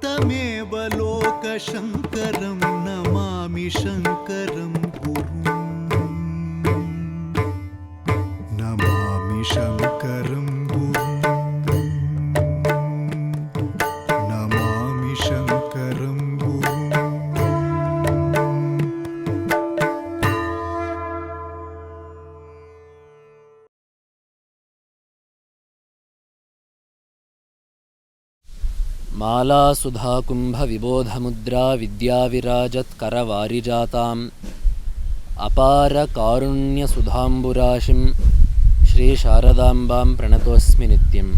तमेव लोकशङ्करं नमामि शङ्करं गुरुं नमामि शङ्करं गुरुं नमामि शङ्करं गुरुं माला सुधा कुंभ विबोधमुद्रा विद्याविराजत् करवारिजाताम् अपार कारुण्य सुधाम्बुराशिं श्री शारदाम्बां प्रणतोऽस्मि नित्यं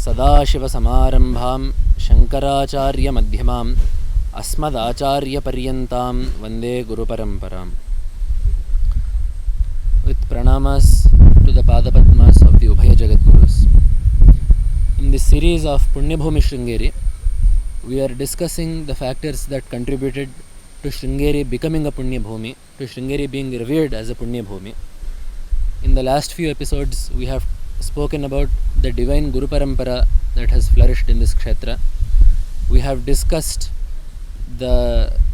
सदाशिवसमारम्भां शङ्कराचार्य मध्यमाम् अस्मदाचार्यपर्यन्तां वन्दे गुरुपरम्पराम्. With pranamas to the Padapadmas of the Ubhaya Jagadgurus. In this series of Punyabhumi Sringeri, we are discussing the factors that contributed to Sringeri becoming a Punyabhumi, to Sringeri being revered as a Punyabhumi. In the last few episodes, we have spoken about the divine Guru Parampara that has flourished in this Kshetra. We have discussed the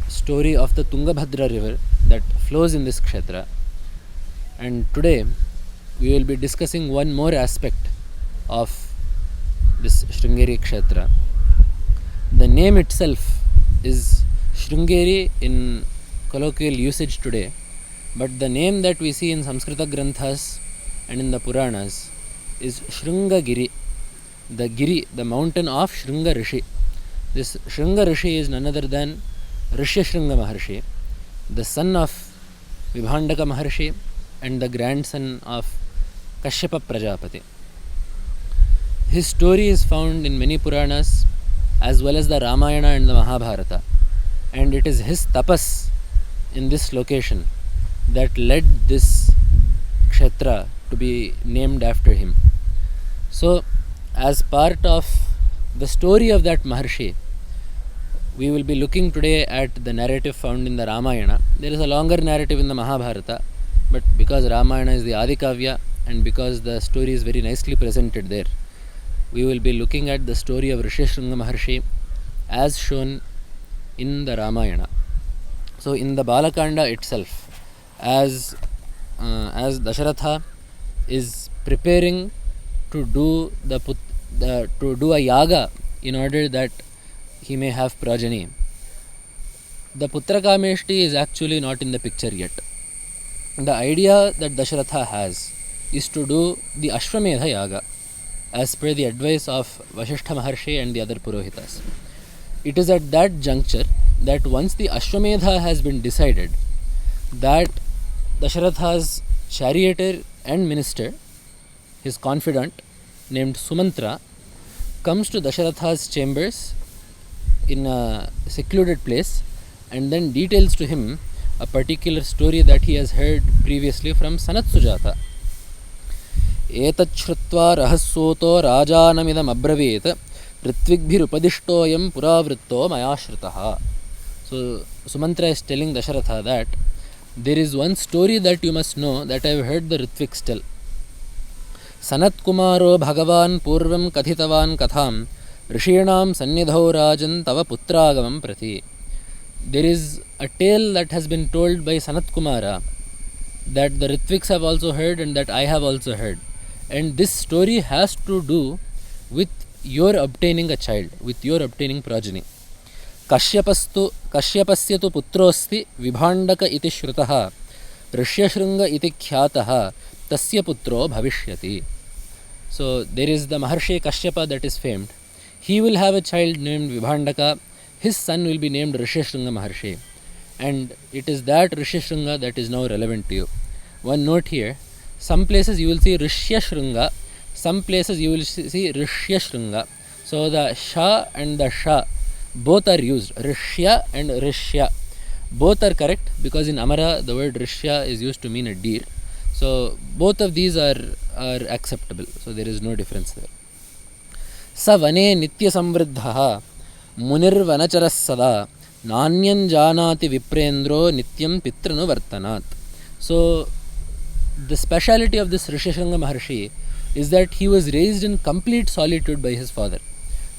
story of the Tungabhadra river that flows in this Kshetra. And today, we will be discussing one more aspect of this Sringeri Kshetra. The name itself is Sringeri in colloquial usage today, but the name that we see in Samskrita Granthas and in the Puranas is Sringagiri, the Giri, the mountain of Shringa Rishi. This Shringa Rishi is none other than Rishyashringa Maharshi, the son of Vibhandaka Maharshi and the grandson of Kashyapa Prajapati. His story is found in many Puranas as well as the Ramayana and the Mahabharata, and it is his tapas in this location that led this Kshetra to be named after him. So, as part of the story of that Maharshi, we will be looking today at the narrative found in the Ramayana. There is a longer narrative in the Mahabharata, but because Ramayana is the Adikavya and because the story is very nicely presented there, we will be looking at the story of Rishyashringa Maharshi as shown in the Ramayana. So in the Balakanda itself, as Dasharatha is preparing to do a yaga in order that he may have progeny, the Putrakameshti is actually not in the picture yet. The idea that Dasharatha has is to do the Ashwamedha yaga as per the advice of Vasishtha Maharshi and the other Purohitas. It is at that juncture that once the Ashwamedha has been decided, that Dasharatha's charioteer and minister, his confidant named Sumantra, comes to Dasharatha's chambers in a secluded place and then details to him a particular story that he has heard previously from Sanat Sujata. एतच्छ्रुत्वा रहस्योतो राजानमिदम् अब्रवीत् ऋत्विग्भिरुपदिष्टोऽयं पुरावृत्तो मया श्रुतः. So Sumantra is telling Dasharatha that there is one story that you must know that I have heard the Ritviks tell. Sanat Kumaro Bhagavan Purvam Kathitavan Katham Rishinam Sannidhau Rajan Tava Putragamam Prati. There is a tale that has been told by Sanat Kumara that the Ritviks have also heard and that I have also heard. And this story has to do with your obtaining a child, with your obtaining progeny. Kashyapasya tu putrosti Vibhandaka iti shrutaha Rishyashringa iti khyataha tasya putro bhavishyati. So there is the Maharshi Kashyapa that is famed. He will have a child named Vibhandaka. His son will be named Rishyashringa Maharshi. And it is that Rishyashringa that is now relevant to you. One note here. Some places you will see Rishyashringa, some places you will see Rishyashringa. So the Sha and the Sha both are used. Rishya and Rishya. Both are correct because in Amara the word Rishya is used to mean a deer. So both of these are acceptable. So there is no difference there. Sa vane nitya samvriddhaha munir vanacharas sada nanyan janati viprendro nityam pitranu vartanat. So the speciality of this Rishyashringa Maharshi is that he was raised in complete solitude by his father.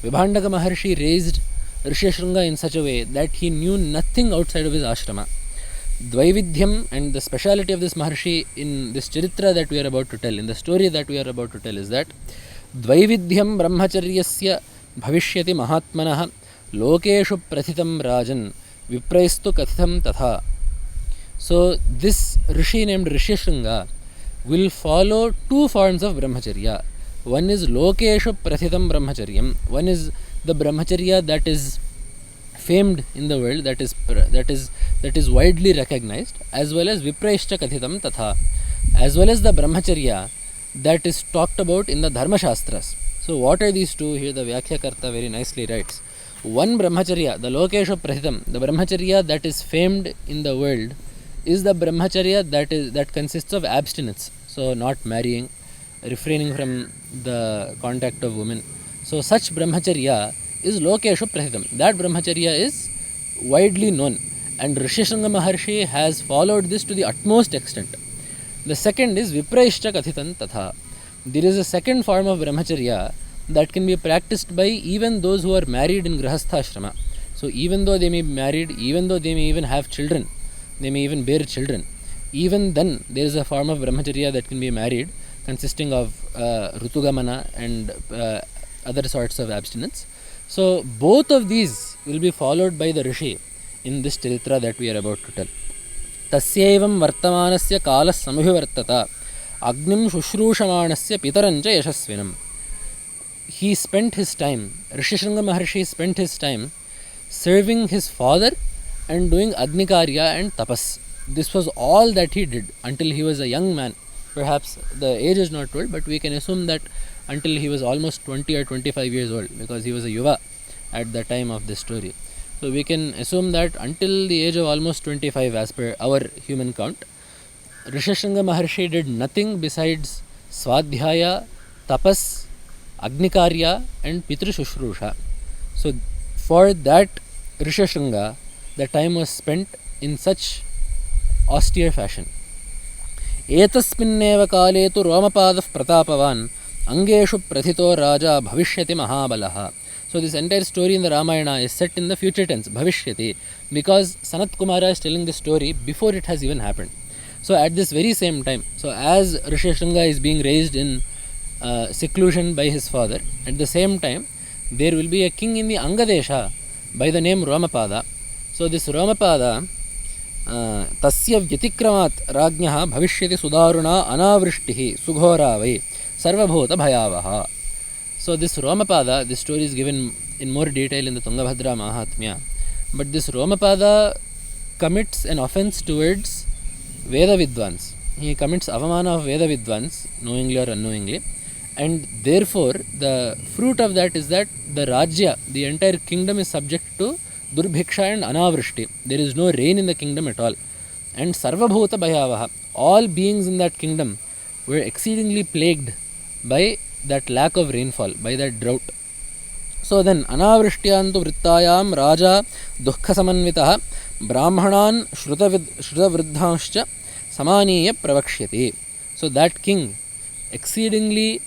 Vibhandaka Maharshi raised Rishyasringa in such a way that he knew nothing outside of his ashrama. Dvaividhyam, and the speciality of this Maharshi in this Charitra that we are about to tell, in the story that we are about to tell, is that Dvaividhyam Brahmacharyasya Bhavishyati Mahatmanah Lokeshu Prathitam Rajan Vipraistu Kathitam Tatha. So this Rishi named Rishyasringa will follow two forms of Brahmacharya. One is Lokeshu Prathitam Brahmacharyam. One is the Brahmacharya that is famed in the world, that is widely recognized, as well as Vipraishcha Kathitam Tatha, as well as the Brahmacharya that is talked about in the Dharma Shastras. So what are these two? Here the Vyakhyakarta very nicely writes. One Brahmacharya, the Lokesha Prathitam, the Brahmacharya that is famed in the world, is the Brahmacharya that consists of abstinence. So not marrying, refraining from the contact of women. So such Brahmacharya is Lokesha Prathitam. That Brahmacharya is widely known, and Rishyasringa Maharshi has followed this to the utmost extent. The second is Vipraishcha Kathitam Tatha. There is a second form of Brahmacharya that can be practiced by even those who are married in Grahastha-ashrama. So even though they may be married, even though they may even have children, they may even bear children, even then there is a form of Brahmacharya that can be married, consisting of Rutugamana and other sorts of abstinence. So both of these will be followed by the Rishi in this Charitra that we are about to tell. Tasyevam vartamanasya kalas samabhivartata agnim shushrushamanasya pitarancha yashasvinam. He spent his time, Rishyasringa Maharshi spent his time serving his father and doing Agnikarya and Tapas. This was all that he did until he was a young man. Perhaps the age is not told, but we can assume that until he was almost 20 or 25 years old, because he was a Yuva at the time of this story. So we can assume that until the age of almost 25, as per our human count, Rishyasringa Maharshi did nothing besides Swadhyaya, Tapas, Agnikarya and Pitru Shushrusha. So for that Rishyasringa, the time was spent in such austere fashion. Etasminneva kale tu Romapadah Pratapavan Angeshu Prathito Raja Bhavishyati Mahabalaha. So this entire story in the Ramayana is set in the future tense, Bhavishyati, because Sanat Kumara is telling the story before it has even happened. So at this very same time, so as Rishyasringa is being raised in seclusion by his father, at the same time there will be a king in the Angadesha by the name Romapada. So this Romapada tasya vyatikramat rajnyaha bhavishyati sudaruna anavrishtihi sughora vai sarvabhuta bhayavaha. So this Romapada, this story is given in more detail in the Tungabhadra Mahatmya, but this Romapada commits an offense towards Veda Vidvans. He commits avamana of Veda Vidvans, knowingly or unknowingly, and therefore the fruit of that is that the Rajya, the entire kingdom, is subject to Durbhiksha and Anavrishti. There is no rain in the kingdom at all. And Sarvabhuta Bhayavaha, all beings in that kingdom were exceedingly plagued by that lack of rainfall, by that drought. So then, Anavrishtiyantu Vrittayam Raja Dukkha Samanvitaha Brahmanan Shrutavriddhanscha Samaniya Pravakshyati. So that king, exceedingly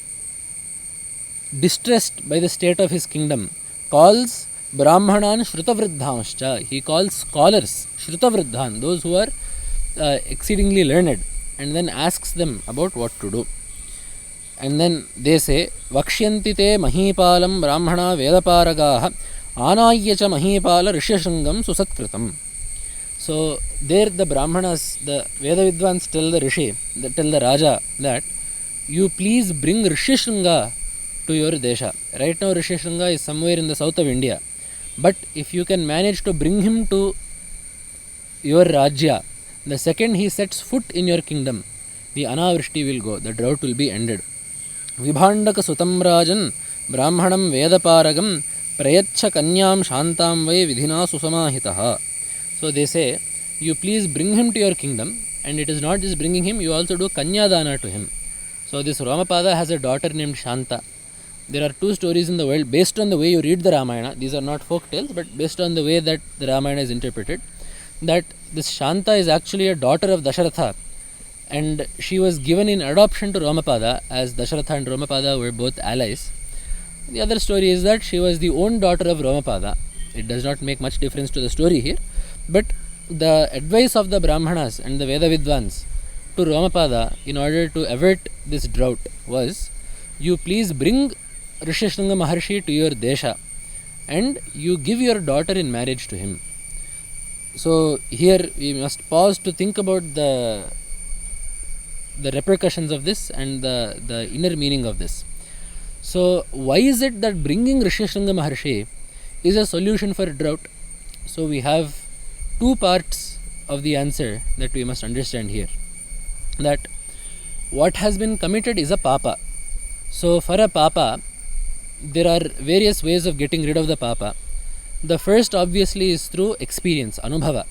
distressed by the state of his kingdom, calls Brahmanan Shrutavriddhanscha. He calls scholars, Shrutavriddhan, those who are exceedingly learned, and then asks them about what to do. And then they say, Vakshyanti te Mahipalam Brahmana Vedaparagaha Anayyacha Mahipala Rishyasringam Susatkritam. So there the Brahmanas, the Veda Vidvans tell the Rishi, tell the Raja that you please bring Rishyasringa to your Desha. Right now Rishyasringa is somewhere in the south of India. But if you can manage to bring him to your Rajya, the second he sets foot in your kingdom, the Anavrishti will go, the drought will be ended. Vibhandaka Sutam Rajan Brahmanam Vedaparagam Prayacha Kanyam Shantam Vai Vidhina Susamahitaha. So they say, you please bring him to your kingdom, and it is not just bringing him, you also do Kanyadana to him. So this Romapada has a daughter named Shanta. There are two stories in the world based on the way you read the Ramayana. These are not folk tales, but based on the way that the Ramayana is interpreted, that this Shanta is actually a daughter of Dasharatha, and she was given in adoption to Romapada, as Dasharatha and Romapada were both allies. The other story is that she was the own daughter of Romapada, It does not make much difference to the story here. But the advice of the Brahmanas and the Veda Vidvans to Romapada in order to avert this drought was, you please bring Rishyasringa Maharshi to your desha and you give your daughter in marriage to him. So here we must pause to think about the repercussions of this and the inner meaning of this. So why is it that bringing Rishyasringa Maharshi is a solution for drought? So we have two parts of the answer that we must understand here. That what has been committed is a papa. So for a papa, there are various ways of getting rid of the papa. The first obviously is through experience, anubhava.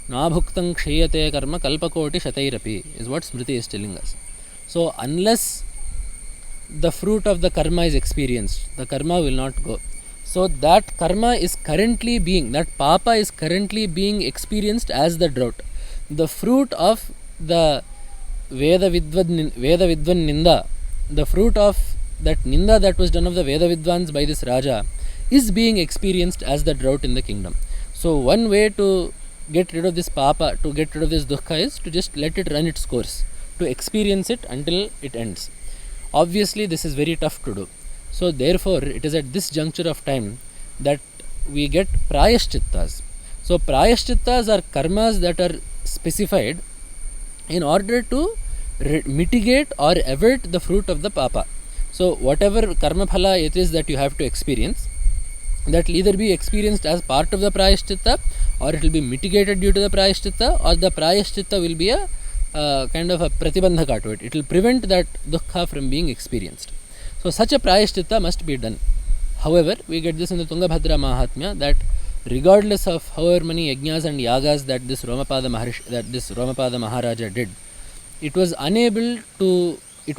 Nabhuktam kshiyate karma kalpakoti shatairapi is what Smriti is telling us. So unless the fruit of the karma is experienced, the karma will not go. So that karma is currently being, that papa is currently being experienced as the drought. The fruit of the Veda Vidvan Ninda, the fruit of that Ninda that was done of the Veda Vidvans by this Raja is being experienced as the drought in the kingdom. So one way to get rid of this papa, to get rid of this dukkha is to just let it run its course, to experience it until it ends. Obviously this is very tough to do. So therefore it is at this juncture of time that we get prayashchittas. So prayashchittas are karmas that are specified in order to mitigate or avert the fruit of the papa. So whatever karma phala it is that you have to experience, that will either be experienced as part of the prayashchitta, or it will be mitigated due to the prayashchitta, or the prayashchitta will be a kind of a pratibandhaka to it. It will prevent that dukkha from being experienced. So such a prayashchitta must be done. However, we get this in the Tungabhadra Mahatmya that regardless of however many yajnas and yagas that this Romapada Maharaja did, it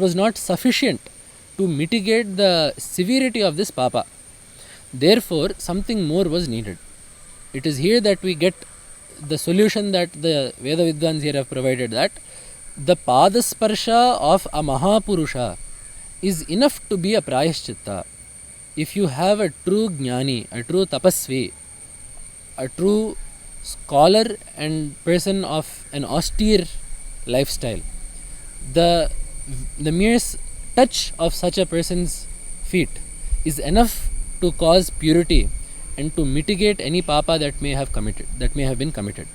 was not sufficient to mitigate the severity of this papa. Therefore, something more was needed. It is here that we get the solution that the Veda Vidvans here have provided, that the padasparsha of a Mahapurusha is enough to be a prayashchitta. If you have a true jnani, a true tapasvi, a true scholar and person of an austere lifestyle, the mere touch of such a person's feet is enough to cause purity and to mitigate any papa that may have been committed.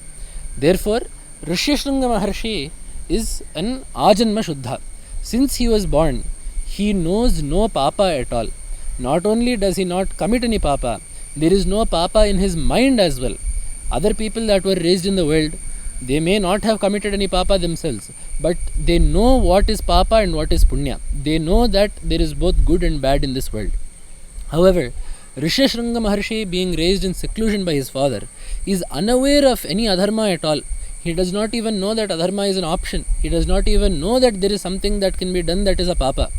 Therefore, Rishyasringa Maharshi is an ajanma shuddha. Since he was born, he knows no papa at all. Not only does he not commit any papa, there is no papa in his mind as well. Other people that were raised in the world, they may not have committed any papa themselves, but they know what is papa and what is punya. They know that there is both good and bad in this world. However, Rishyasringa Maharshi, being raised in seclusion by his father, is unaware of any adharma at all. He does not even know that adharma is an option. He does not even know that there is something that can be done that is a papa.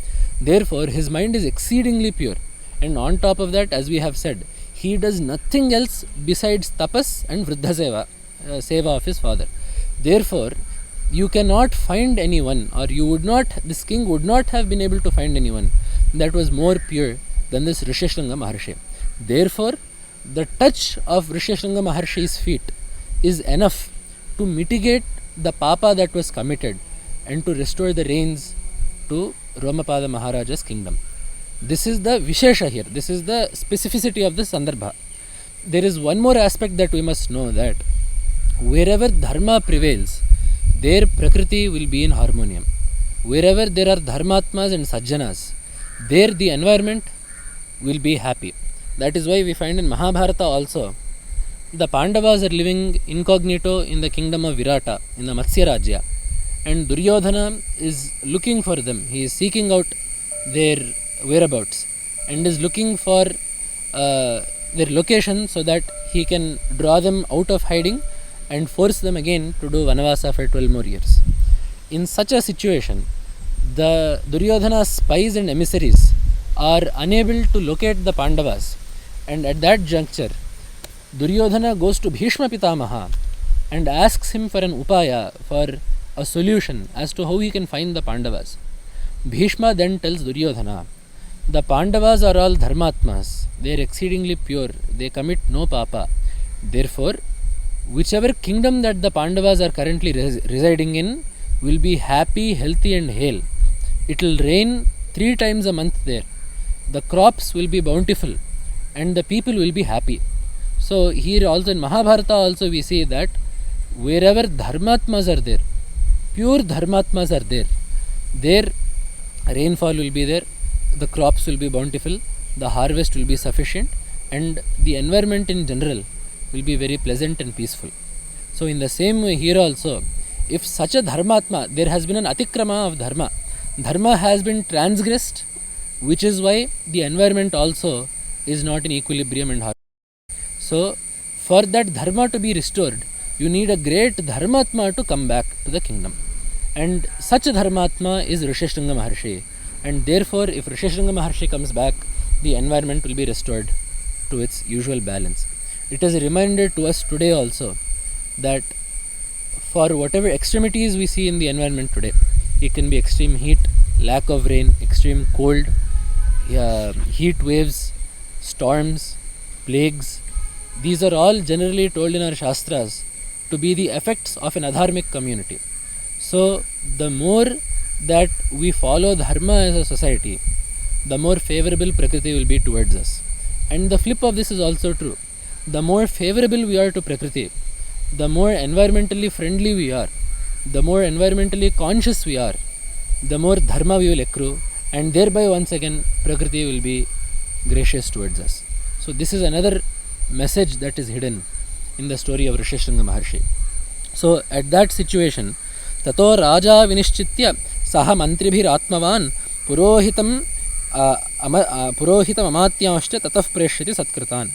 Therefore, his mind is exceedingly pure. And on top of that, as we have said, he does nothing else besides tapas and vriddha seva of his father. Therefore, you cannot find anyone, or this king would not have been able to find anyone that was more pure than this Rishyasringa Maharshi. Therefore, the touch of Rishyasringa Maharshi's feet is enough to mitigate the papa that was committed and to restore the reins to Romapada Maharaja's kingdom. This is the Vishesha here. This is the specificity of the Sandarbha. There is one more aspect that we must know, that wherever dharma prevails, there Prakriti will be in harmonium. Wherever there are dharmatmas and sajjanas, there the environment will be happy. That is why we find in Mahabharata also, the Pandavas are living incognito in the kingdom of Virata, in the Matsya Rajya, and Duryodhana is looking for them. He is seeking out their whereabouts and is looking for their location so that he can draw them out of hiding and force them again to do Vanavasa for 12 more years. In such a situation, the Duryodhana's spies and emissaries are unable to locate the Pandavas, and at that juncture Duryodhana goes to Bhishma Pitamaha and asks him for an upaya, for a solution as to how he can find the Pandavas. Bhishma then tells Duryodhana The Pandavas are all dharmatmas. They are exceedingly pure. They commit no papa. Therefore, whichever kingdom that the Pandavas are currently residing in will be happy, healthy and hale. It will rain 3 times a month there. The crops will be bountiful and the people will be happy. So here also in Mahabharata also we see that wherever dharmatmas are there, pure dharmatmas are there, their rainfall will be there, the crops will be bountiful, the harvest will be sufficient, and the environment in general will be very pleasant and peaceful. So in the same way here also, if such a dharmatma, there has been an atikrama of dharma, dharma has been transgressed, which is why the environment also is not in equilibrium and harmony. So for that dharma to be restored, you need a great dharmatma to come back to the kingdom. And such a dharmatma is Rishishringa Maharshi. And therefore, if Rishishringa Maharshi comes back, the environment will be restored to its usual balance. It is a reminder to us today also that for whatever extremities we see in the environment today, it can be extreme heat, lack of rain, extreme cold, heat waves, storms, plagues. These are all generally told in our Shastras to be the effects of an adharmic community. So the more that we follow dharma as a society, the more favorable Prakriti will be towards us. And the flip of this is also true. The more favorable we are to Prakriti, the more environmentally friendly we are, the more environmentally conscious we are, the more dharma we will accrue, and thereby once again Prakriti will be gracious towards us. So this is another message that is hidden in the story of Rishishringa Maharshi. So at that situation, Tato Raja Vinishchitya Saha Mantribhir Atmavan Purohitam Amatyamashcha Tataf Preshyati Satkratan.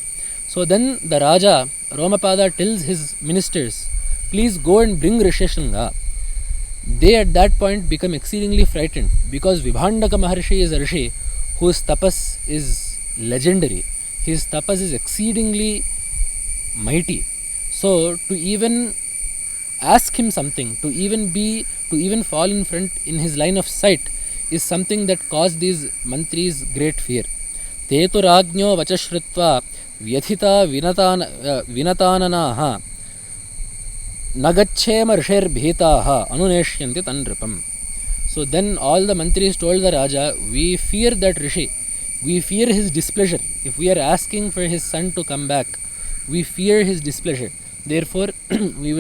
So then the Raja Romapada tells his ministers, please go and bring Rishishringa. They at that point become exceedingly frightened because Vibhandaka Maharshi is a Rishi whose tapas is legendary. His tapas is exceedingly mighty. So to even ask him something, to even fall in front in his line of sight is something that caused these mantris great fear. Tetu ragnyo vachashritva vyathita vinatananaha nagachema rishir bhetaha anuneshyanti tanripam. So then all the mantris told the Raja, we fear that Rishi, we fear his displeasure. If we are asking for his son to come back, we fear his displeasure. Therefore, we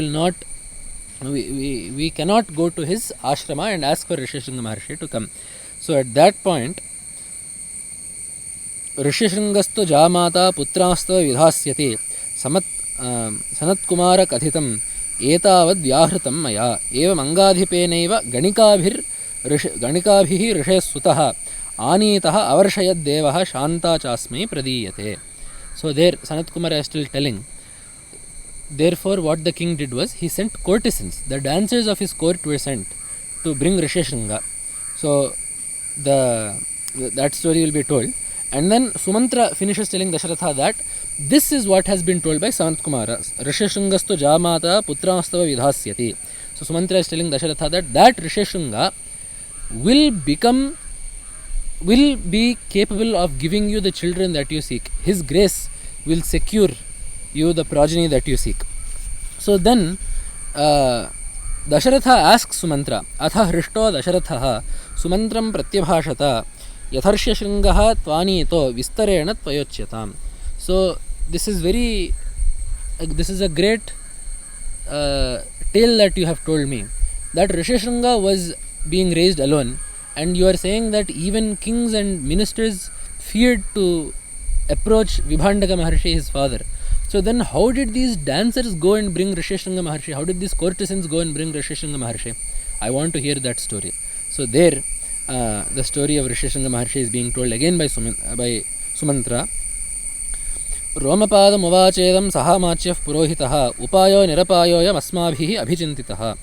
cannot go to his ashrama and ask for Rishishringa Maharshi to come. So at that point, Rishishringastu Jamata Putrastu Vidhasyati Sanat Kumara Kathitam Etavad Vyahritam Maya Eva Mangadhipeneva Ganikabhihi Rishe Sutaha Anitaha Avarshayad Devaha Shanta Chasme Pradiyate. So there Sanat Kumara is still telling. Therefore what the king did was he sent courtesans. The dancers of his court were sent to bring Rishishringa. So that story will be told. And then Sumantra finishes telling Dasharatha that this is what has been told by Sanat Kumara. Rishishringastu Jamata Putrastava Vidhasyati. So Sumantra is telling Dasharatha that Rishishringa will be capable of giving you the children that you seek. His grace will secure you the progeny that you seek. So then Dasharatha asks Sumantra, Atha Hrishto Dasharatha Sumantram Pratyabhashata Yatharshya Shringaha Tvanito Vistarena Tvayocyatam. So this is a great tale that you have told me, that Rishishringa was being raised alone, and you are saying that even kings and ministers feared to approach Vibhandaka Maharshi, his father. So then how did these dancers go and bring Rishishringa Maharshi? How did these courtesans go and bring Rishishringa Maharshi? I want to hear that story. So there the story of Rishishringa Maharshi is being told again by Sumantra. Romapada Muvachedam Sahamachyaf Purohitaha Upayo Nirapayoyam Asmabhihi Abhijintitaha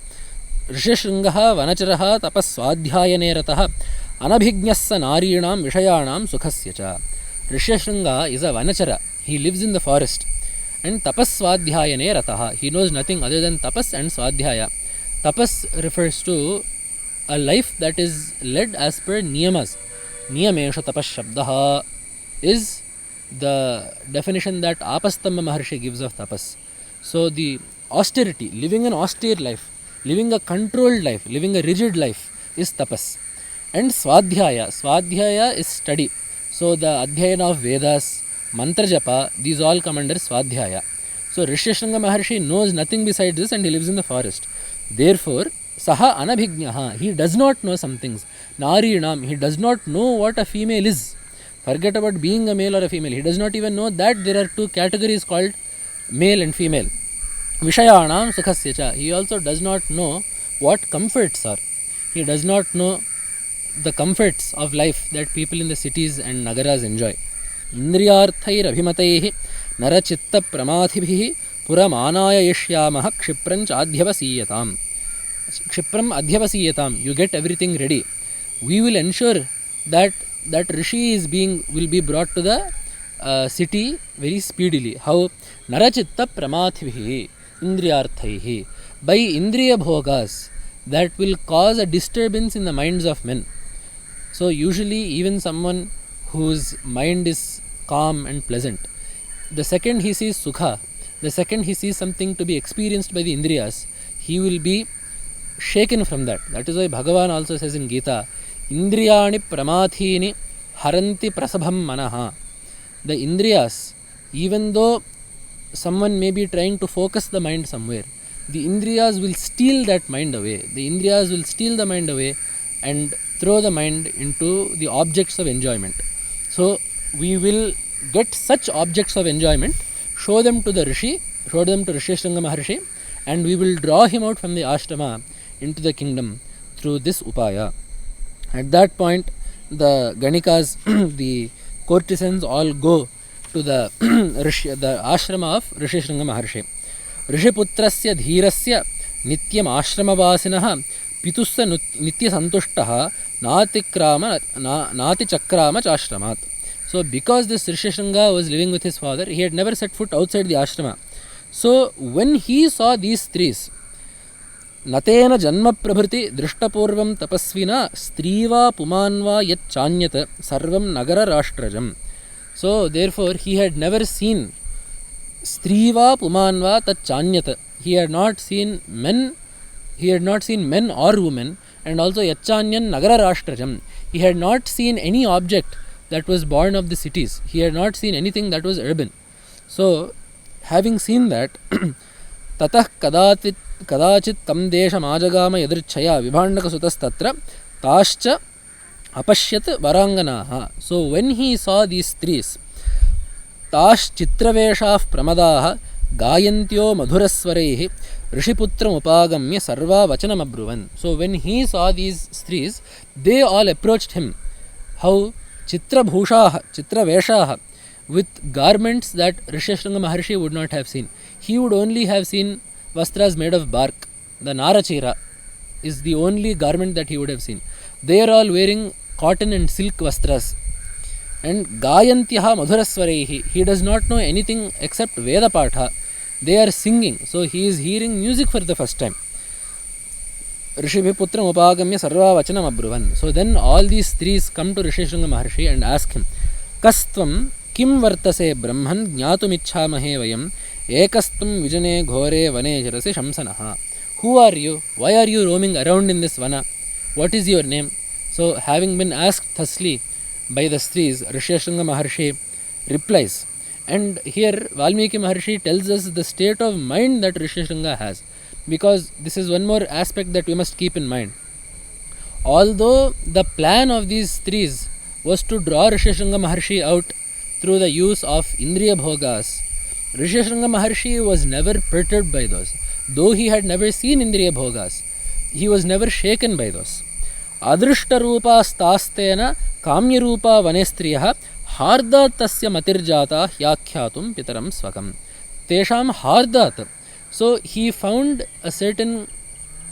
Rishishringaha Vanacharaha Tapaswadhyayanerataha Anabhignyassa Narinam Vishayanam Sukhasyacha. Rishishringa is a Vanachara. He lives in the forest. And Tapaswadhyayane Rataha. He knows nothing other than Tapas and Swadhyaya. Tapas refers to a life that is led as per niyamas. Niyamesha tapashabdaha is the definition that Apastamba Maharshi gives of tapas. So the austerity, living an austere life, living a controlled life, living a rigid life is tapas. And Swadhyaya is study. So the Adhyayana of Vedas, Mantra Japa, these all come under Swadhyaya. So Rishyasringa Maharshi knows nothing besides this and he lives in the forest. Therefore, Saha Anabhignaha, he does not know some things. Narinam, he does not know what a female is. Forget about being a male or a female. He does not even know that there are two categories called male and female. Vishayanam Sukhasyacha, he also does not know what comforts are. He does not know the comforts of life that people in the cities and nagaras enjoy. Indriyarthair abhimataihi narachitta pramadhibhihi puramānāya yashyāmaha kshipranch adhyavasiyatam. Kshipram adhyavasiyatam, you get everything ready. We will ensure that rishi will be brought to the city very speedily. How? Narachitta pramadhibhihi indriyarthaihi, by indriya bhogas that will cause a disturbance in the minds of men. So usually even someone whose mind is calm and pleasant, the second he sees sukha, the second he sees something to be experienced by the indriyas, he will be shaken from that. That is why Bhagavan also says in Gita, Indriyani pramathini haranti prasabham manaha. The indriyas, even though someone may be trying to focus the mind somewhere, the indriyas will steal that mind away. The indriyas will steal the mind away and throw the mind into the objects of enjoyment. So we will get such objects of enjoyment, show them to the rishi, show them to Rishyasringa Maharshi, and we will draw him out from the ashrama into the kingdom through this upaya. At that point, the Ganikas, the courtesans, all go to the ashrama of Rishyasringa Maharshi. Rishiputrasya dhirasya nityam ashramavasinaha pitussa nitya santushtaha nati chakrama chashramat. So because this Rishyasringa was living with his father, he had never set foot outside the ashrama. So when he saw these trees, Natena janma prabhriti drishtapurvam tapasvina striva pumanva yat chanyat sarvam nagara rashtrajam. So therefore he had never seen striva pumanva tat chanyat. He had not seen men or women, and also yachanyan nagara rashtrajam. He had not seen any object that was born of the cities. He had not seen anything that was urban. So having seen that, tatah kadachit tam desha majagama yadrichaya vibhandaka sutastatra tascha apashyat varanganaha. So when he saw these trees, tash chitraveshah pramadaha gayantyo madhuraswarehi rishiputram upagamya sarva vachanam abruvan. So when he saw these trees, they all approached him. How? Chitrabhushaha, chitraveshaha, with garments that Rishyasringa Maharshi would not have seen. He would only have seen vastras made of bark. The Narachira is the only garment that he would have seen. They are all wearing cotton and silk vastras. And Gayantyaha Madhuraswarehi, he does not know anything except Veda Patha. They are singing, so he is hearing music for the first time. Rishibhiputram upagamya sarva vachanam abruvan. So then all these trees come to Rishyasringa Maharshi and ask him, Kastvam kim vartase brahman jnatum ichhamahe vayam ekastum vijane ghore vane jarase shamsanaha. Who are you? Why are you roaming around in this vana? What is your name? So having been asked thusly by the trees, Rishyasringa Maharshi replies. And here Valmiki Maharshi tells us the state of mind that Rishyasringa has, because this is one more aspect that we must keep in mind. Although the plan of these trees was to draw Rishyasringa Maharshi out through the use of Indriya Bhogas, Rishyasringa Maharshi was never perturbed by those. Though he had never seen Indriya Bhogas, he was never shaken by those. Adrishta rupa stastena kamya rupa vanestriyaha hardat tasya matirjata hyakhyatum pitaram swakam. Tesham hardat. So he found a certain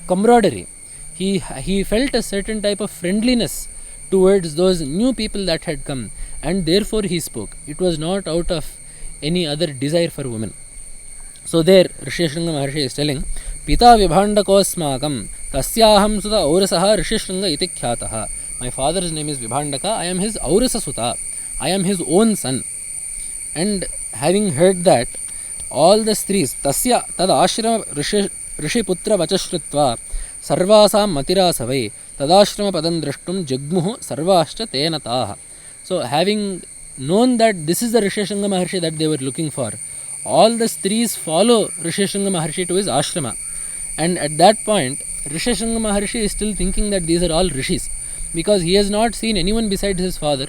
camaraderie. He felt a certain type of friendliness towards those new people that had come, and therefore he spoke. It was not out of any other desire for women. So there Rishyasringa Maharshi is telling, Pita vibhandakosmakam tasyaham suda aurasaha Rishyasringa iti khyataha. My father's name is Vibhandaka. I am his Aurasa Suta. I am his own son. And having heard that, all the strees, tasya tad ashrama rishiputra vachashrutva sarvasam matirasavai tadashrama padam drashtum jagmuhu sarvascha tenataha. So having known that this is the Rishishringa Maharshi that they were looking for, all the strees follow Rishishringa Maharshi to his ashrama. And at that point, Rishishringa Maharshi is still thinking that these are all rishis, because he has not seen anyone besides his father,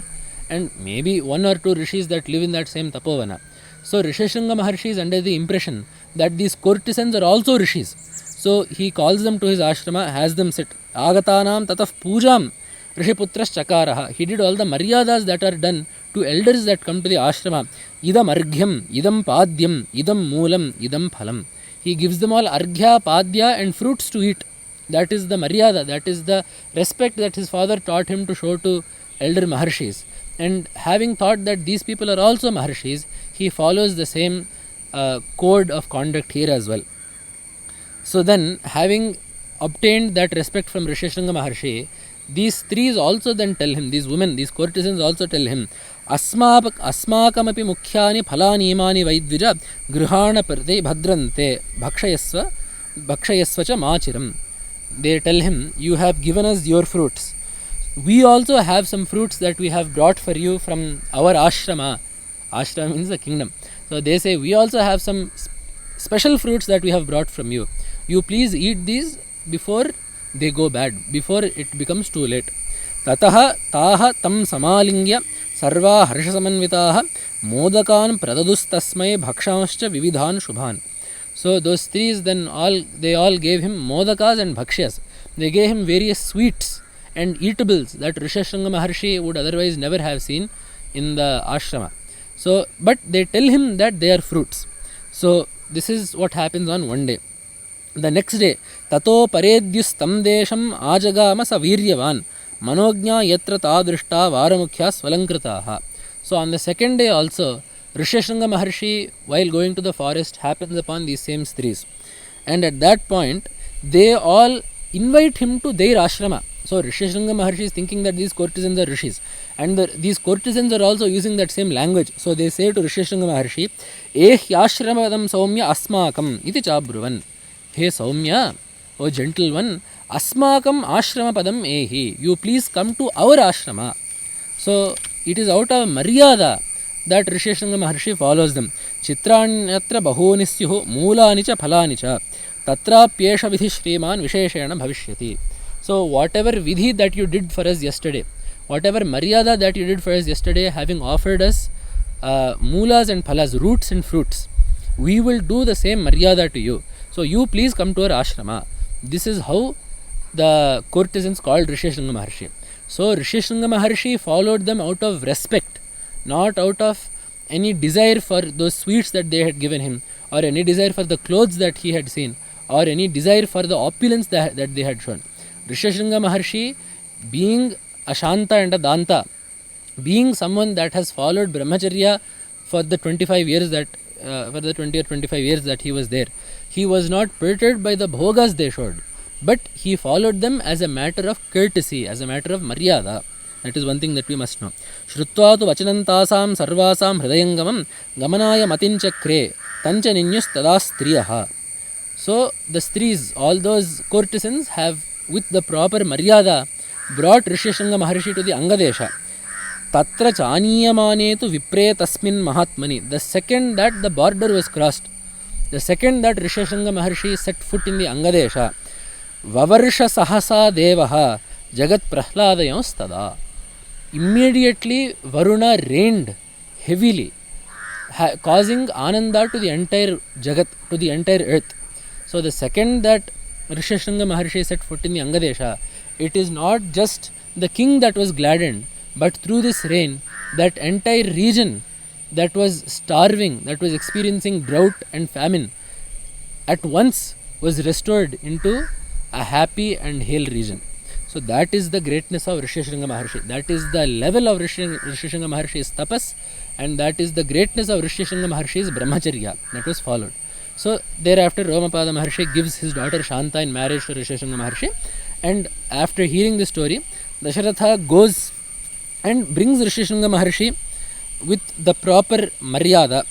and maybe one or two rishis that live in that same tapovana. So Rishishringa Maharshi is under the impression that these courtesans are also rishis. So he calls them to his ashrama, has them sit. Agatanam tataf pujam Rishiputras chakaraha. He did all the maryadas that are done to elders that come to the ashrama. Idam arghyam, idam padyam, idam moolam, idam phalam. He gives them all arghya, padya and fruits to eat. That is the maryada, that is the respect that his father taught him to show to elder maharshis. And having thought that these people are also maharshis, he follows the same code of conduct here as well. So then, having obtained that respect from Rishishringa Maharshi, these strees also then tell him, these women, these courtesans also tell him, asmakamapi mukhyani phalani imani vaidvija grihana prati bhadrante bhakshayasva cha machiram. They tell him, you have given us your fruits. We also have some fruits that we have brought for you from our ashrama. Ashrama means the kingdom. So they say, we also have some special fruits that we have brought from you. You please eat these before they go bad, before it becomes too late. Tataha taha tam samalingya sarva harshasamanvitaha modakan pradadustasmai bhakshanscha vividhan shubhan. So those trees then they all gave him modakas and bhakshyas. They gave him various sweets and eatables that Rishishringa Maharshi would otherwise never have seen in the ashrama. So, but they tell him that they are fruits. So this is what happens on one day. The next day, tato paredyus tam desham ajagama sa viryavan manognya yatra tadrishta varamukhya svalankritaha. So on the second day also, Rishishringa Maharshi, while going to the forest, happens upon these same strees. And at that point, they all invite him to their ashrama. So Rishishringa Maharshi is thinking that these courtesans are rishis. And these courtesans are also using that same language. So they say to Rishishringa Maharshi, yashramadam saumya asmakam iti chabruvan. Hey Saumya, O gentle one, asmakam ashrama padam ehi. You please come to our ashrama. So it is out of maryada that Rishishringa Maharshi follows them. Chitranyatra bahunisyuhu moolani cha phalani cha tatra pyesha vidhi shriman visheshena bhavishyati. So whatever vidhi that you did for us yesterday, whatever maryada that you did for us yesterday, having offered us moolas and phalas, roots and fruits, we will do the same maryada to you. So you please come to our ashrama. This is how the courtesans called Rishishringa Maharshi. So Rishishringa Maharshi followed them out of respect, not out of any desire for those sweets that they had given him, or any desire for the clothes that he had seen, or any desire for the opulence that they had shown. Rishishringa Maharshi, being a Shanta and a Danta, being someone that has followed Brahmacharya for the 25 years that for the 20 or 25 years that he was there, he was not perturbed by the bhogas they showed, but he followed them as a matter of courtesy, as a matter of maryada. That is one thing that we must know. Shrutva tu vachanantasam sarvasam hridayangamam gamanaya matinchakre tancha ninyus tada striyaha. So the strees, all those courtesans have, with the proper maryada, brought Rishishringa Maharshi to the Angadesha. Tatra chaniyamane tu vipre tasmin mahatmani. The second that the border was crossed, the second that Rishishringa Maharshi set foot in the Angadesha, Vavarsha sahasa devaha jagat prahladayam stada. Immediately Varuna rained heavily, causing Ananda to the entire Jagat, to the entire earth. So the second that Rishishringa Maharshi set foot in the Angadesha, it is not just the king that was gladdened, but through this rain, that entire region that was starving, that was experiencing drought and famine, at once was restored into a happy and hale region. So that is the greatness of Rishishringa Maharshi. That is the level of Rishishringa Maharshi's tapas, and that is the greatness of Rishishringa Maharshi's brahmacharya that was followed. So thereafter Romapada Maharshi gives his daughter Shanta in marriage to Rishishringa Maharshi, and after hearing the story, Dasharatha goes and brings Rishishringa Maharshi with the proper Maryada.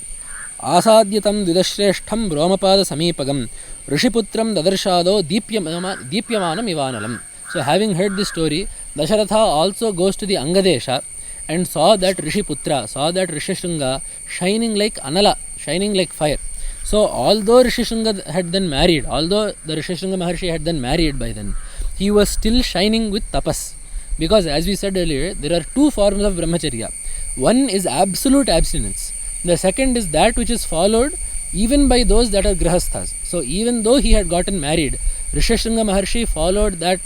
Asadyatam Didashreshtham Brahmapada Samipagam Rishiputram Dadarshado Deepyamanam Ivanalam. So having heard this story, Dasharatha also goes to the Angadesha and saw that Rishiputra, saw that Rishishringa shining like Anala, shining like fire. So although Rishishringa had then married, although the Rishishringa Maharshi had then married by then, he was still shining with tapas. Because as we said earlier, there are two forms of brahmacharya. One is absolute abstinence. The second is that which is followed even by those that are grahasthas. So even though he had gotten married, Rishishringa Maharshi followed that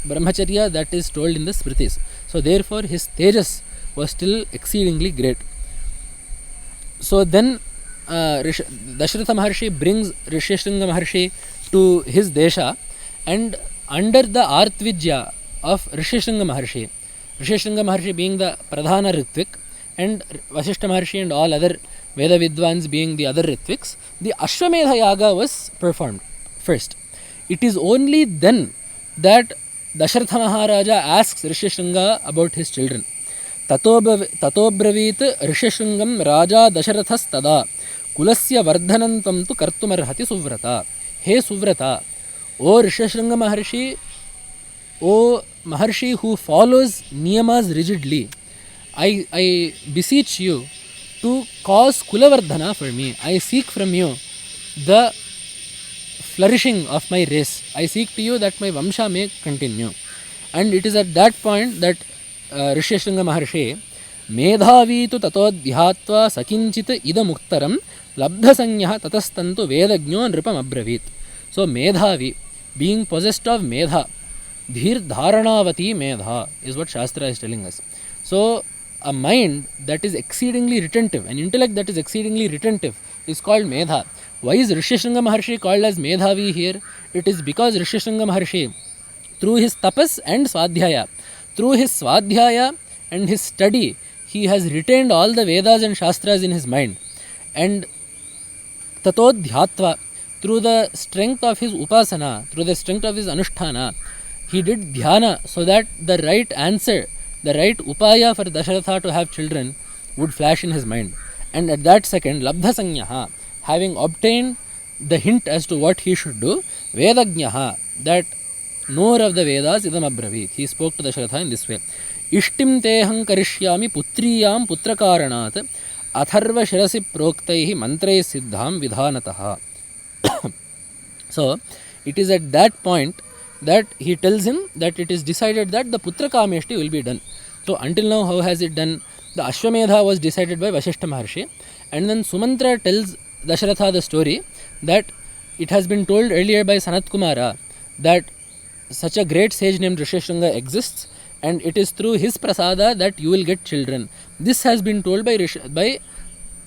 brahmacharya that is told in the Smritis. So therefore his tejas was still exceedingly great. So then Dashratha Maharshi brings Rishishringa Maharshi to his desha, and under the Artvidya of Rishishringa Maharshi being the Pradhana Ritvik, and Vasishta Maharshi and all other Veda Vidwans being the other Ritviks, the Ashwamedha Yaga was performed first. It is only then that Dasharatha Maharaja asks Rishishringa about his children. Tatobravit Rishishringam Raja Dasharathas Tada Kulasya Vardhanantam tu Kartumarhati Suvrata. Hey Suvrata, O Rishishringa Maharshi, O Maharshi who follows Niyamas rigidly, I beseech you to cause Kulavardhana for me. I seek from you the flourishing of my race. I seek to you that my Vamsha may continue. And it is at that point that Rishishringa Maharshi Medhavitu Tatodhyattva Sakinchit Idamuktaram Labdhasanyah Tatastantu Vedagno Nripam Abravit. So Medhavi, being possessed of Medha, Dhir Dharanavati Medha is what Shastra is telling us. So a mind that is exceedingly retentive, an intellect that is exceedingly retentive is called Medha. Why is Rishishringa Maharshi called as Medhavi here? It is because Rishishringa Maharshi, through his tapas and swadhyaya, and his study, he has retained all the Vedas and Shastras in his mind. And Tatodhyatva, through the strength of his upasana, through the strength of his anusthana, he did dhyana so that the right answer, the right upaya for Dasharatha to have children would flash in his mind. And at that second, Labdhasanyaha, having obtained the hint as to what he should do, Vedagnaha, that knower of the Vedas, idam abravit. He spoke to Dasharatha in this way. Ishtim teham karishyami putriyam putrakaranat atharva shirasi proktaihi mantrai siddham vidhanataha. So, it is at that point that he tells him that it is decided that the Putra Kameshti will be done. So, until now, how has it done? The Ashwamedha was decided by Vasishta Maharshi, and then Sumantra tells Dasharatha the story that it has been told earlier by Sanat Kumara that such a great sage named Rishishringa exists, and it is through his prasada that you will get children. This has been told by Sanat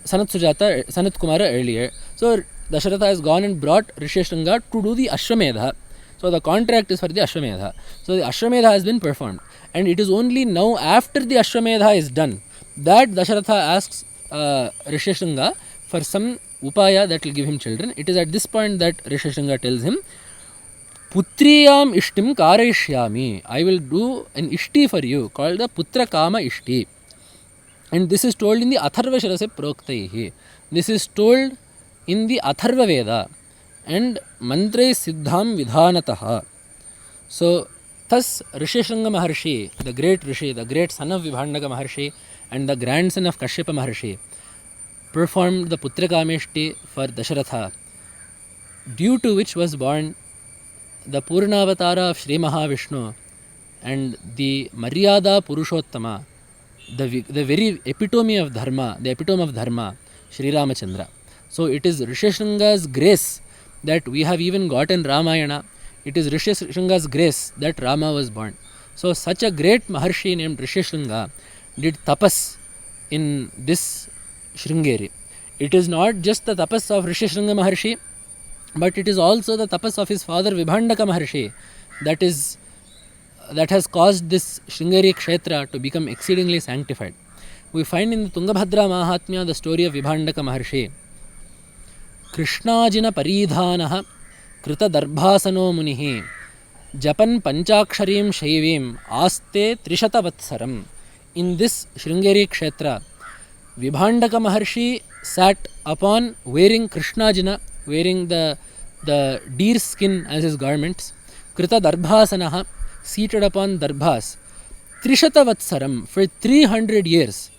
Kumara earlier. So, Dasharatha has gone and brought Rishishringa to do the Ashwamedha. So the contract is for the Ashwamedha. So the Ashwamedha has been performed, and it is only now after the Ashwamedha is done that Dasharatha asks Rishishringa for some upaya that will give him children. It is at this point that Rishishringa tells him, Putriyam ishtim karayishyami. I will do an ishti for you called the Putra Kama Ishti. And this is told in the Atharva Shirase Proktaihi. This is told in the Atharva Veda. And Mantrai Siddham Vidhanataha. So, thus Rishishringa Maharshi, the great Rishi, the great son of Vibhandaka Maharshi and the grandson of Kashyapa Maharshi, performed the Putra Kameshti for Dasharatha, due to which was born the Purnavatara of Sri Mahavishnu and the Maryada Purushottama, the very epitome of Dharma, the epitome of Dharma, Sri Ramachandra. So, it is Rishishringa's grace that we have even gotten Ramayana. It is Rishishringa's grace that Rama was born. So such a great Maharshi named Rishishringa did tapas in this Sringeri. It is not just the tapas of Rishishringa Maharshi, but it is also the tapas of his father Vibhandaka Maharshi that has caused this Sringeri Kshetra to become exceedingly sanctified. We find in the Tungabhadra Mahatmya the story of Vibhandaka Maharshi. Krishnajina paridhanaha krita darbhasano munihi Japan Panchaksharim Shaivim Aste Trishatavatsaram. In this Sringeri Kshetra, Vibhandaka Maharshi sat upon wearing Krishnajana, wearing the deer skin as his garments, Krita Darbhasanaha, seated upon Darbhas, Trishatavatsaram, for 300 years,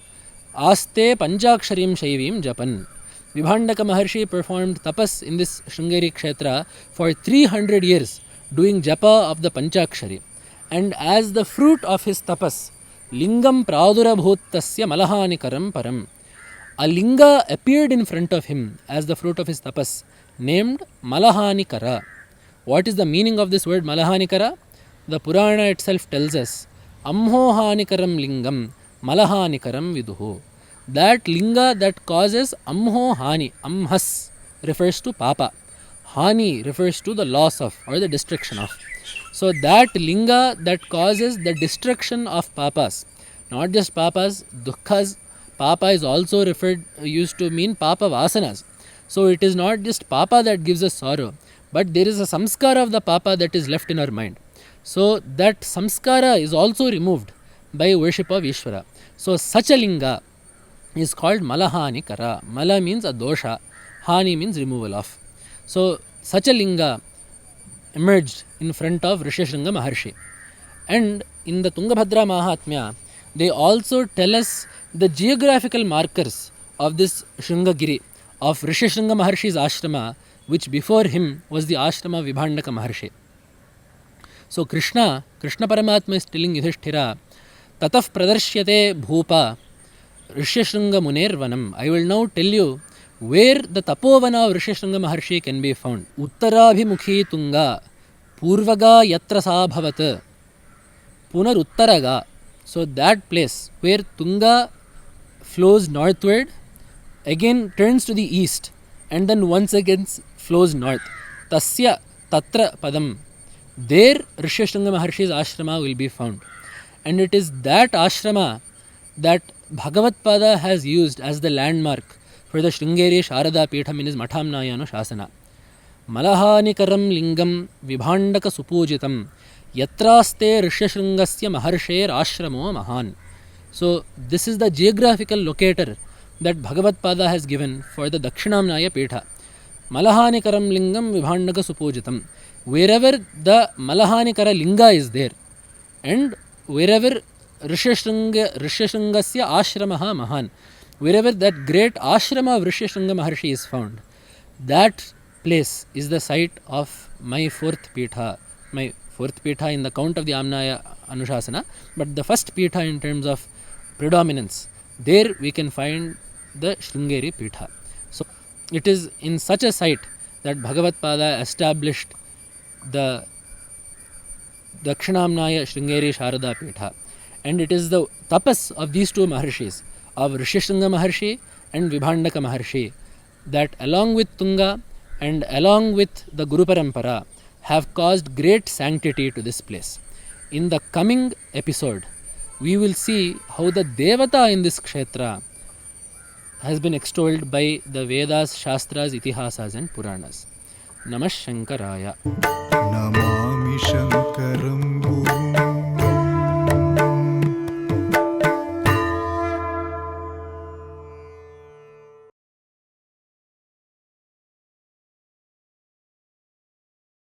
Aste Panchaksharim Shaivim Japan. Vibhandaka Maharshi performed tapas in this Sringeri Kshetra for 300 years, doing japa of the Panchakshari. And as the fruit of his tapas, Lingam Pradurabhutasya Malahanikaram Param, a linga appeared in front of him as the fruit of his tapas, named Malahanikara. What is the meaning of this word Malahanikara? The Purana itself tells us, Amhohanikaram Lingam Malahanikaram Viduhu. That linga that causes Amho Hani, Amhas, refers to Papa. Hani refers to the loss of or the destruction of. So that linga that causes the destruction of papas, not just papas, dukkhas. Papa is also used to mean papa vasanas. So it is not just papa that gives us sorrow, but there is a samskara of the papa that is left in our mind. So that samskara is also removed by worship of Ishvara. So such a linga is called Malahanikara. Mala means a dosha, Hani means removal of. So such a linga emerged in front of Rishishringa Maharshi. And in the Tungabhadra Mahatmya, they also tell us the geographical markers of this Shringagiri, of Rishishringa Maharshi's ashrama, which before him was the ashrama of Vibhandaka Maharshi. So Krishna Paramatma is telling Yudhishthira, Tataf Pradarsyate Bhupa Rishishringa Munervanam. I will now tell you where the Tapovana of Rishishringa Maharshi can be found. Uttarabhimukhi Tunga Purvaga Yatra Sa Bhavat Punar Uttaraga. So that place where Tunga flows northward, again turns to the east, and then once again flows north. Tasya Tatra Padam. There Rishishringa Maharshi's ashrama will be found. And it is that ashrama that Bhagavatpada has used as the landmark for the Sringeri Sharada Pitham in his Mathamnayana Shasana. Malahanikaram Lingam Vibhandaka Supujitam Yatraste Rishishringasya Maharsher Ashramo Mahan. So this is the geographical locator that Bhagavatpada has given for the Dakshinamnaya Pitha. Malahanikaram Lingam Vibhandaka Supujitam. Wherever the Malahanikara Linga is there, and wherever Rishishringasya Ashramaha Mahan, wherever that great ashrama of Rishishringa Maharshi is found, that place is the site of my fourth pitha in the count of the Amnaya Anushasana, but the first pitha in terms of predominance. There we can find the Sringeri Pitha. So it is in such a site that Bhagavatpada established the Dakshinamnaya Sringeri Sharada Pitha. And it is the tapas of these two Maharshis, of Rishishringa Maharshi and Vibhandaka Maharshi, that along with Tunga and along with the Guru Parampara have caused great sanctity to this place. In the coming episode, we will see how the Devata in this Kshetra has been extolled by the Vedas, Shastras, Itihasas and Puranas. Namah Shankaraya. Namami Shankaram